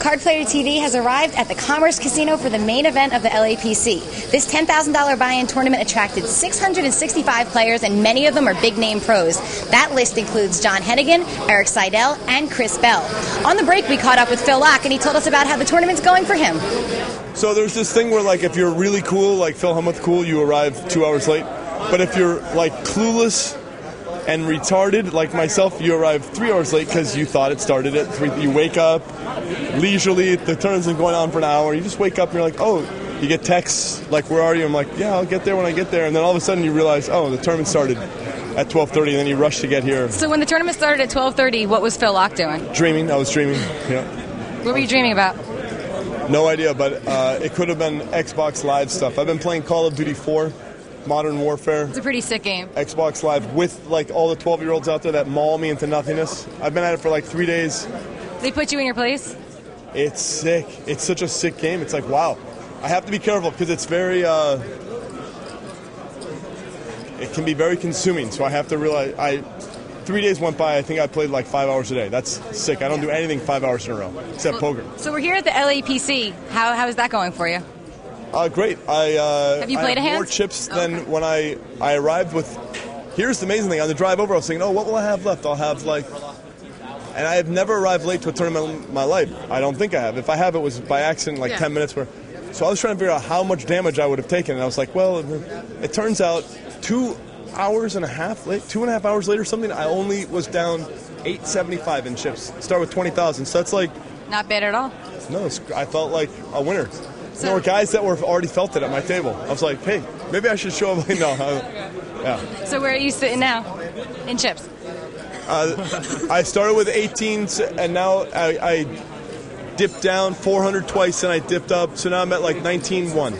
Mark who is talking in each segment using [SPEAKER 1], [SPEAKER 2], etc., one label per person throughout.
[SPEAKER 1] Card Player TV has arrived at the Commerce Casino for the main event of the L.A.P.C. This $10,000 buy-in tournament attracted 665 players, and many of them are big-name pros. That list includes John Hennigan, Eric Seidel, and Chris Bell. On the break, we caught up with Phil Locke, and he told us about how the tournament's going for him.
[SPEAKER 2] So there's this thing where, like, if you're really cool, like Phil Hellmuth cool, you arrive 2 hours late. But if you're, like, clueless and retarded, like myself, you arrive 3 hours late because you thought it started at 3. You wake up leisurely, the tournament's been going on for an hour. You just wake up and you're like, oh, you get texts, like, where are you? I'm like, yeah, I'll get there when I get there. And then all of a sudden you realize, oh, the tournament started at 12:30, and then you rush to get here.
[SPEAKER 3] So when the tournament started at 12:30, what was Phil Locke doing?
[SPEAKER 2] Dreaming. I was dreaming, yeah.
[SPEAKER 3] What were you dreaming about?
[SPEAKER 2] No idea, but it could have been Xbox Live stuff. I've been playing Call of Duty 4, Modern Warfare.
[SPEAKER 3] It's a pretty sick game.
[SPEAKER 2] Xbox Live with, like, all the 12-year-olds out there that maul me into nothingness. I've been at it for like 3 days.
[SPEAKER 3] They put you in your place?
[SPEAKER 2] It's sick. It's such a sick game. It's like, wow. I have to be careful because it's very, it can be very consuming. So I have to realize, 3 days went by, I think I played like 5 hours a day. That's sick. I don't do anything 5 hours in a row, except poker.
[SPEAKER 3] So we're here at the L.A.P.C. How is that going for you?
[SPEAKER 2] Great. Have
[SPEAKER 3] you played
[SPEAKER 2] I
[SPEAKER 3] a
[SPEAKER 2] have
[SPEAKER 3] hand?
[SPEAKER 2] more chips than when I arrived with. Here's the amazing thing. On the drive over, I was thinking, oh, what will I have left? I'll have, like... And I have never arrived late to a tournament in my life. I don't think I have. If I have, it was by accident, like 10 minutes. So I was trying to figure out how much damage I would have taken. And I was like, well, it turns out 2 hours and a half late, 2.5 hours later, something, I only was down 875 in chips. Start with 20,000. So that's like...
[SPEAKER 3] Not bad at all.
[SPEAKER 2] No, I felt like a winner. There were guys that were already felt it at my table. I was like, hey, maybe I should show up. No, yeah.
[SPEAKER 3] So where are you sitting now in chips?
[SPEAKER 2] I started with 18s, and now I dipped down 400 twice, and I dipped up. So now I'm at like 19-1.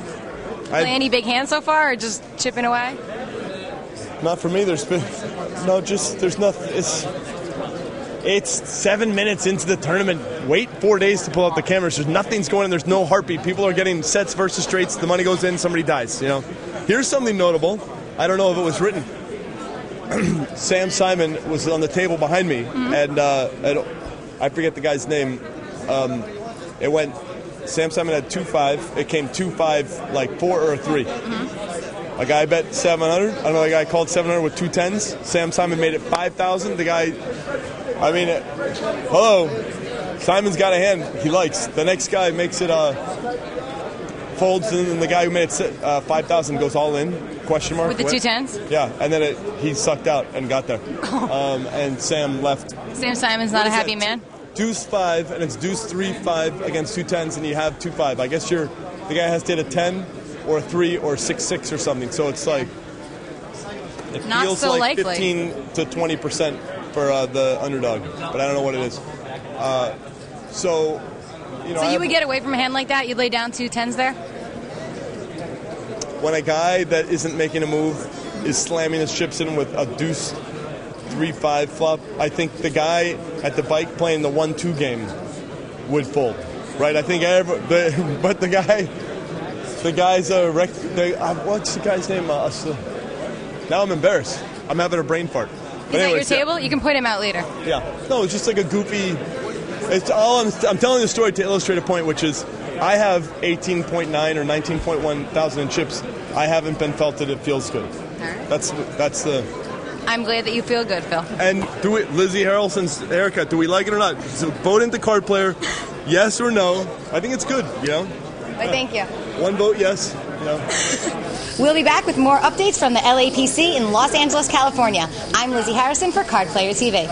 [SPEAKER 3] Play any big hands so far, or just chipping away?
[SPEAKER 2] Not for me. There's nothing. It's 7 minutes into the tournament. Wait 4 days to pull out the cameras. There's nothing's going on. There's no heartbeat. People are getting sets versus straights. The money goes in. Somebody dies. You know. Here's something notable. I don't know if it was written. Sam Simon was on the table behind me, and I forget the guy's name. It went. Sam Simon had 2-5. It came 2-5, like 4 or 3. A guy bet 700. Another guy called 700 with 2 10s. Sam Simon made it 5,000. The guy. I mean, hello, Simon's got a hand he likes. The next guy makes it folds, and then the guy who made it 5,000 goes all in, question mark.
[SPEAKER 3] With the 2 10s?
[SPEAKER 2] Yeah, and then he sucked out and got there. And Sam left.
[SPEAKER 3] Sam Simon's not a happy man?
[SPEAKER 2] Deuce 5, and it's deuce 3-5 against 2 10s, and you have 2-5. I guess the guy has to hit a 10 or a 3 or 6-6 or something, so it's like, it
[SPEAKER 3] not
[SPEAKER 2] feels
[SPEAKER 3] so
[SPEAKER 2] like
[SPEAKER 3] likely.
[SPEAKER 2] 15 to 20% for the underdog, but I don't know what it is. So
[SPEAKER 3] you would get away from a hand like that? You'd lay down 2 10s there?
[SPEAKER 2] When a guy that isn't making a move is slamming his chips in with a deuce 3-5 flop, I think the guy at the bike playing the 1-2 game would fold, right? I think but the guy's what's the guy's name? Now I'm embarrassed. I'm having a brain fart.
[SPEAKER 3] He's at your table? You can point him out later.
[SPEAKER 2] Yeah. No, it's just like a goofy... It's all I'm telling the story to illustrate a point, which is I have 18.9 or 19.1 thousand in chips. I haven't been felt that it feels good.
[SPEAKER 3] All right.
[SPEAKER 2] That's the...
[SPEAKER 3] I'm glad that you feel good, Phil.
[SPEAKER 2] And Lizzie Harrelson's haircut, do we like it or not? So vote into Card Player, yes or no. I think it's good, you know?
[SPEAKER 1] Thank you.
[SPEAKER 2] One vote, yes. You know.
[SPEAKER 1] We'll be back with more updates from the L.A.P.C. in Los Angeles, California. I'm Lizzie Harrison for Card Player TV.